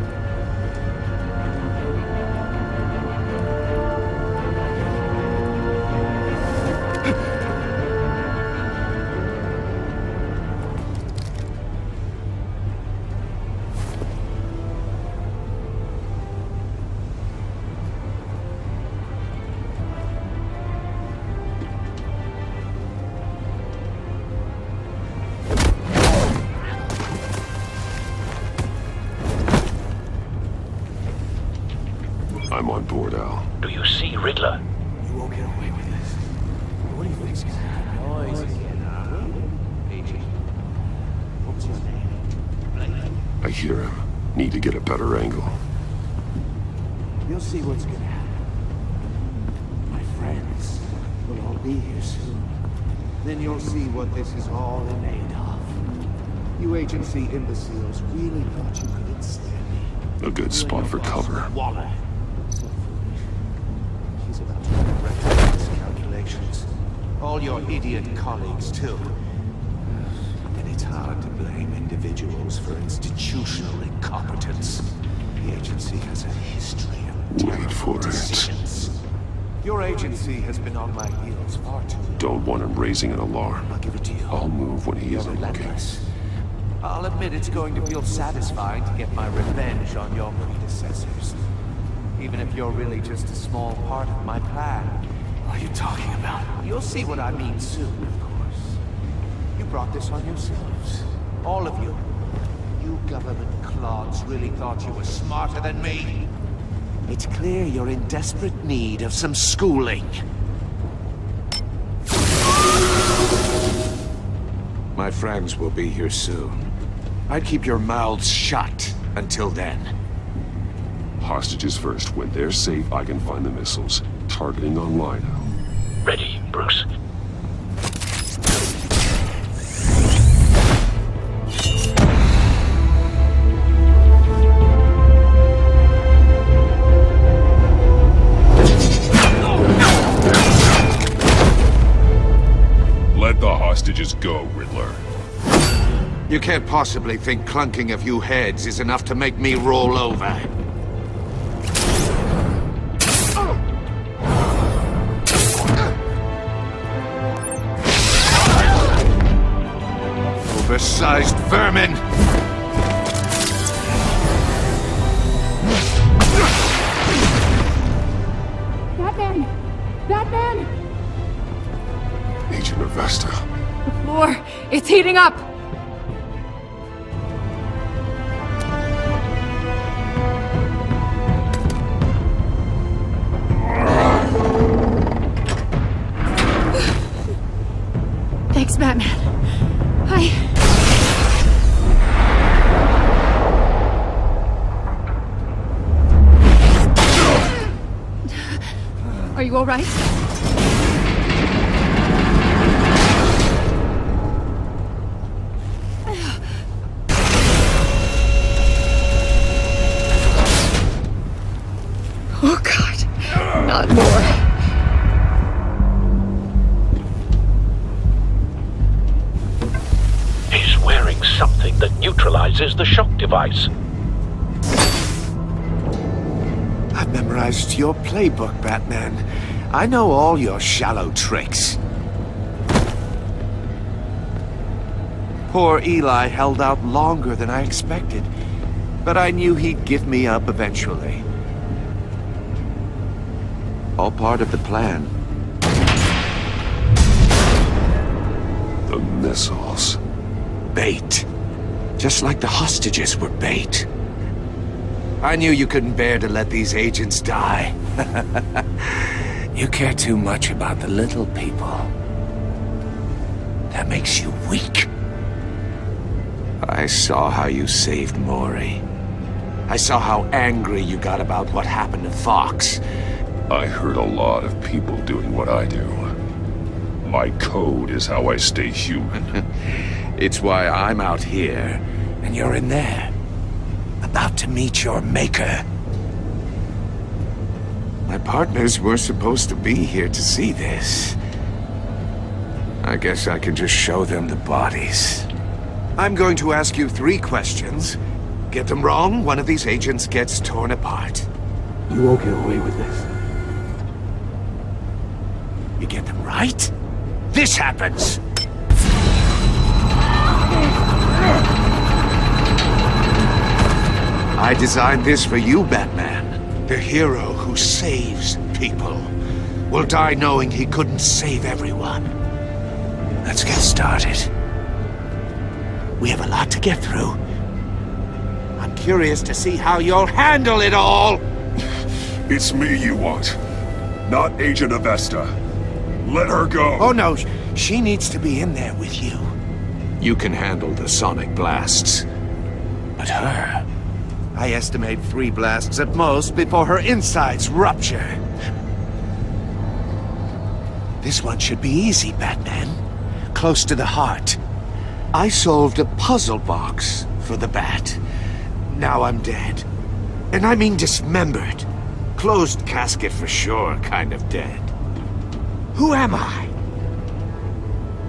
I'm on board, Al. Do you see Riddler? You won't get away with this. What do you think's gonna happen? Noise again, Agent. What's your name? I hear him. Need to get a better angle. You'll see what's gonna happen. My friends will all be here soon. Then you'll see what this is all made of. You agency imbeciles really thought you could ensnare me. A good spot for cover. Waller. So foolish. She's about to correct his calculations. All your idiot colleagues, too. And it's hard to blame individuals for institutional incompetence. The agency has a history of Wait for it. decisions. Your agency has been on my heels far too long. Don't want him raising an alarm. I'll give it to you. I'll move when he You're isn't looking. relentless. I'll admit it's going to feel satisfying to get my revenge on your predecessors. Even if you're really just a small part of my plan. What are you talking about? You'll see what I mean soon, of course. You brought this on yourselves. All of you. You government clods really thought you were smarter than me. It's clear you're in desperate need of some schooling. My friends will be here soon. I'd keep your mouths shut until then. Hostages first. When they're safe, I can find the missiles. Targeting on Lino. Ready, Bruce. Let the hostages go, Riddler. You can't possibly think clunking a few heads is enough to make me roll over. Oversized vermin! Batman! Batman! Agent Avesta. The floor, it's heating up! Thanks, Batman. Are you all right? Oh, God. Not more. He's wearing something that neutralizes the shock device. I've memorized your playbook, Batman. I know all your shallow tricks. Poor Eli held out longer than I expected, but I knew he'd give me up eventually. All part of the plan. The missiles. Bait. Just like the hostages were bait. I knew you couldn't bear to let these agents die. You care too much about the little people. That makes you weak. I saw how you saved Maury. I saw how angry you got about what happened to Fox. I heard a lot of people doing what I do. My code is how I stay human. It's why I'm out here, and you're in there. About to meet your maker. My partners were supposed to be here to see this. I guess I can just show them the bodies. I'm going to ask you 3 questions. Get them wrong, one of these agents gets torn apart. You won't get away with this. You get them right, this happens! I designed this for you, Batman. The hero who saves people will die knowing he couldn't save everyone. Let's get started. We have a lot to get through. I'm curious to see how you'll handle it all! It's me you want, not Agent Avesta. Let her go! Oh no, she needs to be in there with you. You can handle the sonic blasts. But her... I estimate 3 blasts at most before her insides rupture. This one should be easy, Batman. Close to the heart. I solved a puzzle box for the Bat. Now I'm dead. And I mean dismembered. Closed casket for sure, kind of dead. Who am I?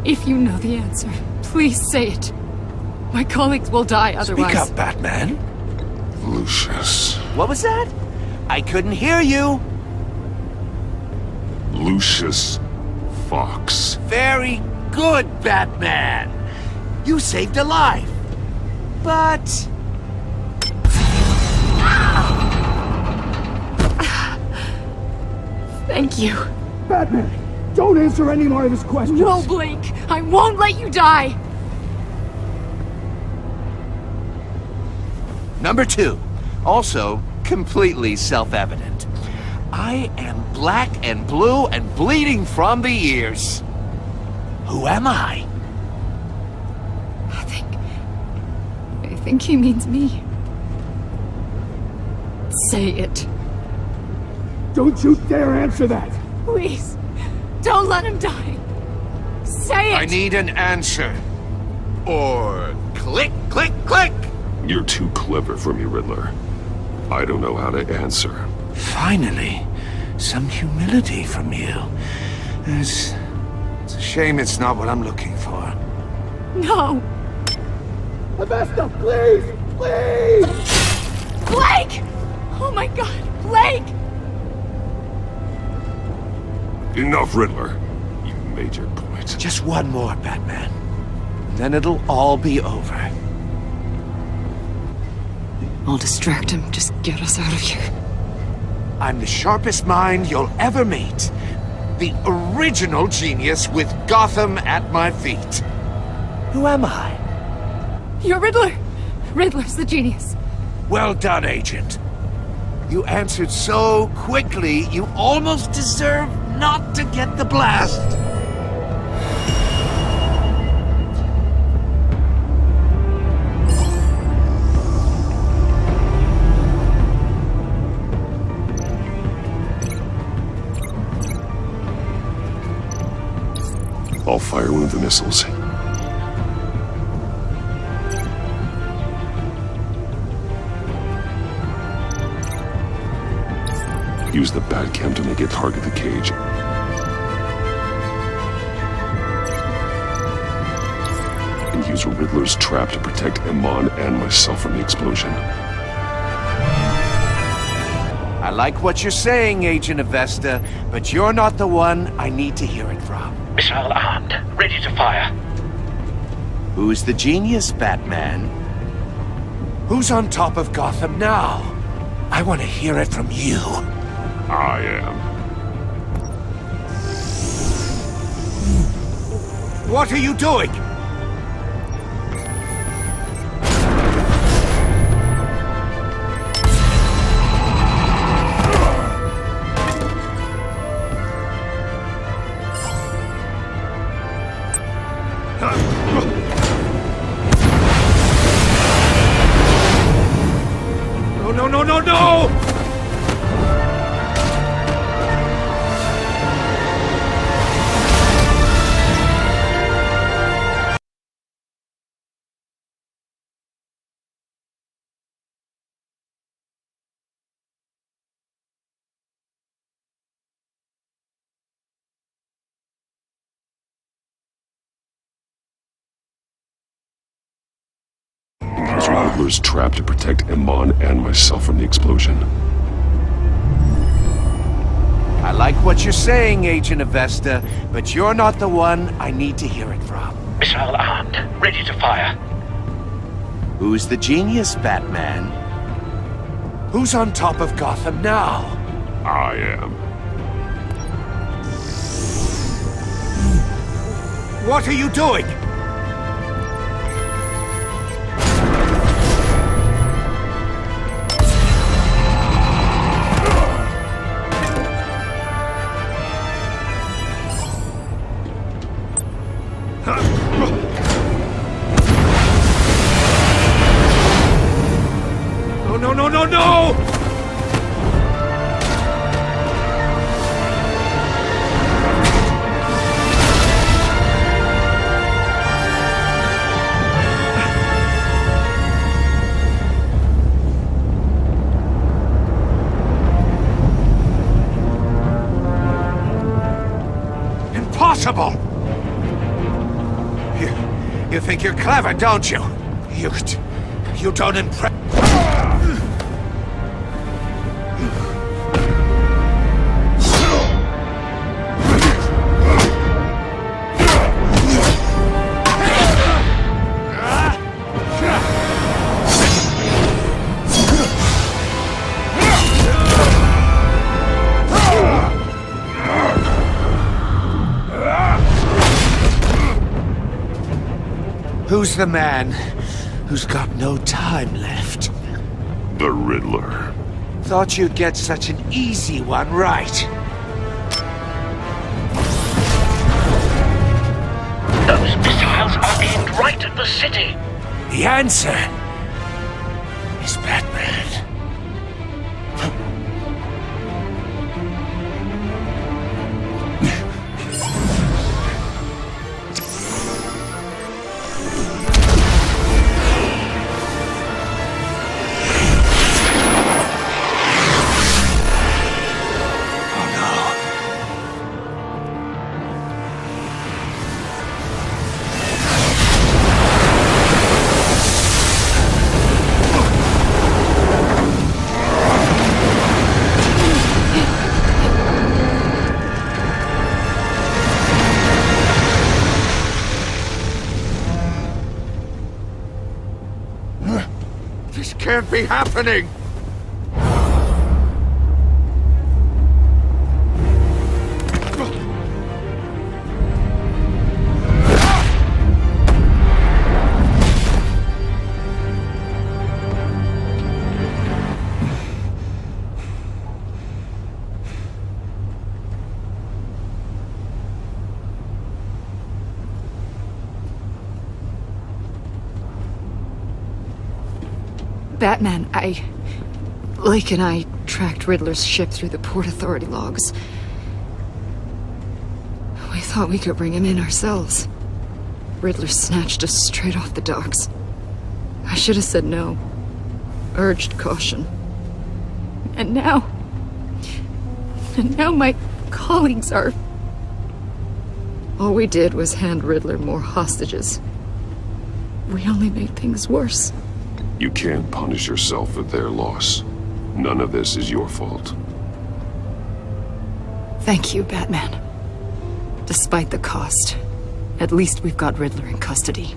If you know the answer, please say it. My colleagues will die otherwise. Speak up, Batman. Lucius. What was that? I couldn't hear you. Lucius Fox. Very good, Batman. You saved a life. But... Thank you. Batman, don't answer any more of his questions. No, Blake. I won't let you die. Number 2, also completely self-evident. I am black and blue and bleeding from the ears. Who am I? I think he means me. Say it. Don't you dare answer that! Please, don't let him die. Say it! I need an answer. Or click, click, click! You're too clever for me, Riddler. I don't know how to answer. Finally, some humility from you. It's a shame it's not what I'm looking for. No! Avesta, please! Please! Blake! Oh my god, Blake! Enough, Riddler. You made your point. Just one more, Batman. Then it'll all be over. I'll distract him. Just get us out of here. I'm the sharpest mind you'll ever meet. The original genius with Gotham at my feet. Who am I? You're Riddler. Riddler's the genius. Well done, Agent. You answered so quickly, you almost deserve not to get the blast. I'll fire one of the missiles. Use the Batcam to make it target the cage. And use Riddler's trap to protect Iman and myself from the explosion. I like what you're saying, Agent Avesta, but you're not the one I need to hear it from. Missile armed, ready to fire. Who's the genius, Batman? Who's on top of Gotham now? I want to hear it from you. I am. What are you doing? No! Use Riddler's trap to protect Iman and myself from the explosion. I like what you're saying, Agent Avesta, but you're not the one I need to hear it from. Missile armed, ready to fire. Who's the genius, Batman? Who's on top of Gotham now? I am. What are you doing? No! Impossible! You think you're clever, don't you? You don't impress... Who's the man who's got no time left? The Riddler. Thought you'd get such an easy one right. Those missiles are aimed right at the city. The answer is Batman. This can't be happening! Batman, Lake and I tracked Riddler's ship through the Port Authority logs. We thought we could bring him in ourselves. Riddler snatched us straight off the docks. I should have said no. Urged caution. And now my colleagues are... All we did was hand Riddler more hostages. We only made things worse. You can't punish yourself for their loss. None of this is your fault. Thank you, Batman. Despite the cost, at least we've got Riddler in custody.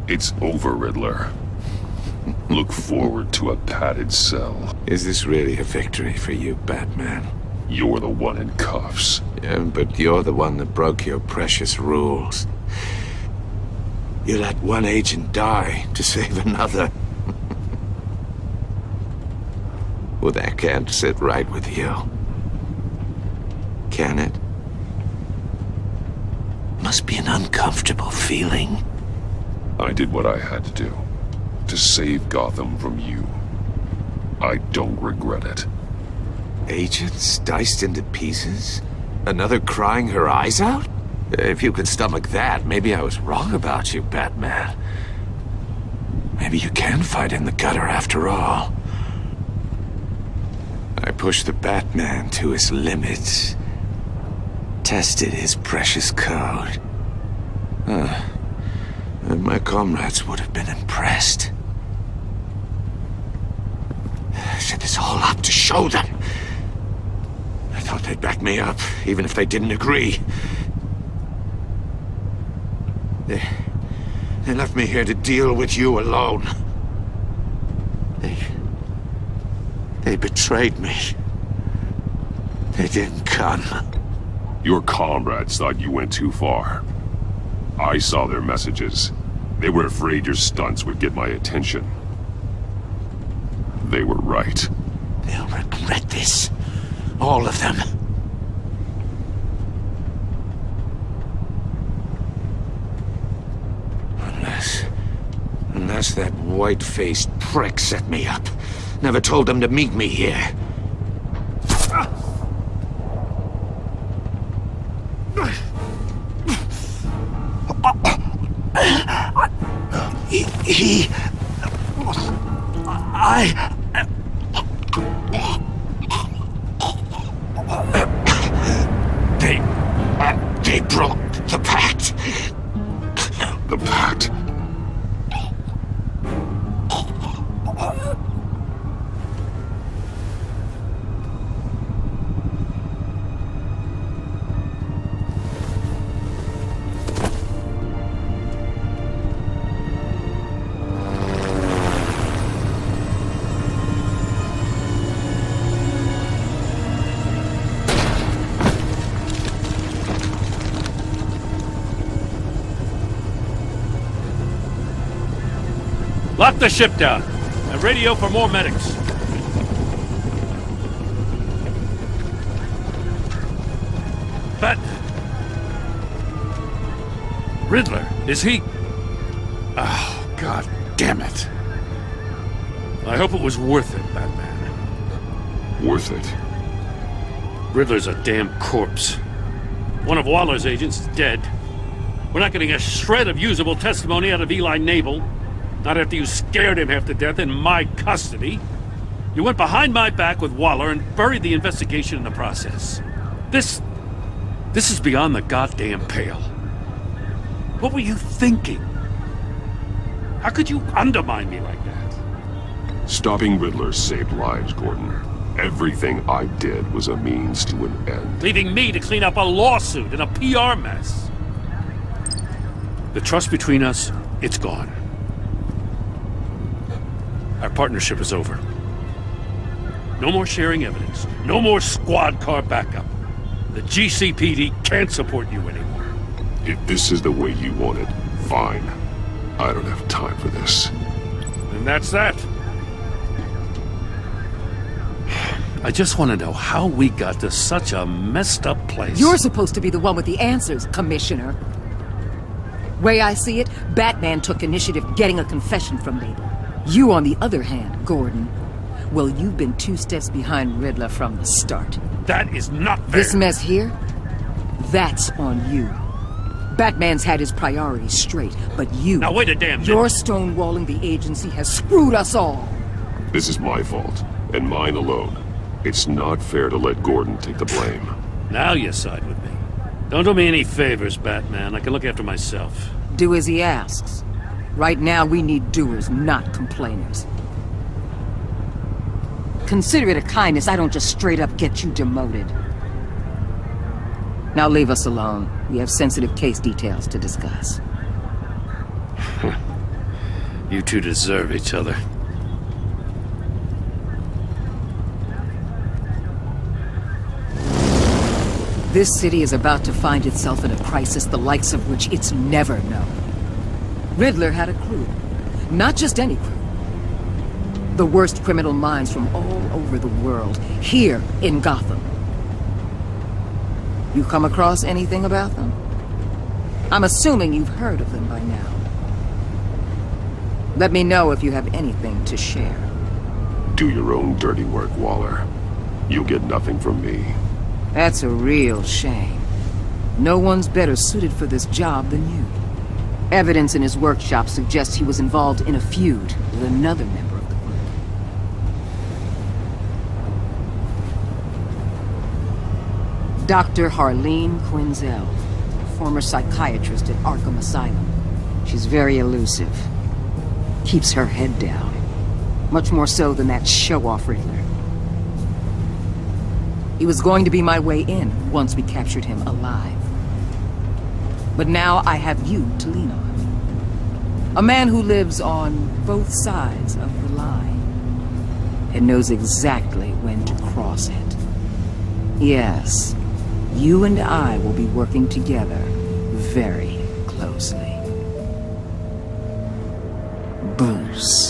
It's over, Riddler. Look forward to a padded cell. Is this really a victory for you, Batman? You're the one in cuffs. Yeah, but you're the one that broke your precious rules. You let one agent die to save another. Well, that can't sit right with you. Can it? Must be an uncomfortable feeling. I did what I had to do. To save Gotham from you. I don't regret it. Agents diced into pieces? Another crying her eyes out? If you could stomach that, maybe I was wrong about you, Batman. Maybe you can fight in the gutter after all. I pushed the Batman to his limits. Tested his precious code. And my comrades would have been impressed. I set this all up to show them. I thought they'd back me up, even if they didn't agree. They left me here to deal with you alone. They betrayed me. They didn't come. Your comrades thought you went too far. I saw their messages. They were afraid your stunts would get my attention. They were right. They'll regret this. All of them. Unless that white-faced prick set me up. Never told them to meet me here. They broke the pact. The pact? Lock the ship down and radio for more medics. But Riddler, is he? Oh, God damn it. I hope it was worth it, Batman. Worth it? Riddler's a damn corpse. One of Waller's agents is dead. We're not getting a shred of usable testimony out of Eli Naval. Not after you scared him half to death in my custody. You went behind my back with Waller and buried the investigation in the process. This is beyond the goddamn pale. What were you thinking? How could you undermine me like that? Stopping Riddler saved lives, Gordon. Everything I did was a means to an end. Leaving me to clean up a lawsuit and a PR mess. The trust between us, it's gone. Our partnership is over. No more sharing evidence. No more squad car backup. The GCPD can't support you anymore. If this is the way you want it, fine. I don't have time for this. And that's that. I just want to know how we got to such a messed up place. You're supposed to be the one with the answers, Commissioner. Way I see it, Batman took initiative getting a confession from Mabel. You, on the other hand, Gordon, well, you've been 2 steps behind Riddler from the start. That is not fair. This mess here, that's on you. Batman's had his priorities straight, but you... Now wait a damn minute. Your stonewalling the agency has screwed us all. This is my fault, and mine alone. It's not fair to let Gordon take the blame. Now you side with me. Don't do me any favors, Batman. I can look after myself. Do as he asks. Right now, we need doers, not complainers. Consider it a kindness I don't just straight up get you demoted. Now leave us alone. We have sensitive case details to discuss. You two deserve each other. This city is about to find itself in a crisis the likes of which it's never known. Riddler had a crew. Not just any crew. The worst criminal minds from all over the world, here in Gotham. You come across anything about them? I'm assuming you've heard of them by now. Let me know if you have anything to share. Do your own dirty work, Waller. You'll get nothing from me. That's a real shame. No one's better suited for this job than you. Evidence in his workshop suggests he was involved in a feud with another member of the group. Dr. Harleen Quinzel, former psychiatrist at Arkham Asylum. She's very elusive. Keeps her head down. Much more so than that show-off Riddler. He was going to be my way in once we captured him alive. But now I have you to lean on. A man who lives on both sides of the line and knows exactly when to cross it. Yes, you and I will be working together very closely. Bruce.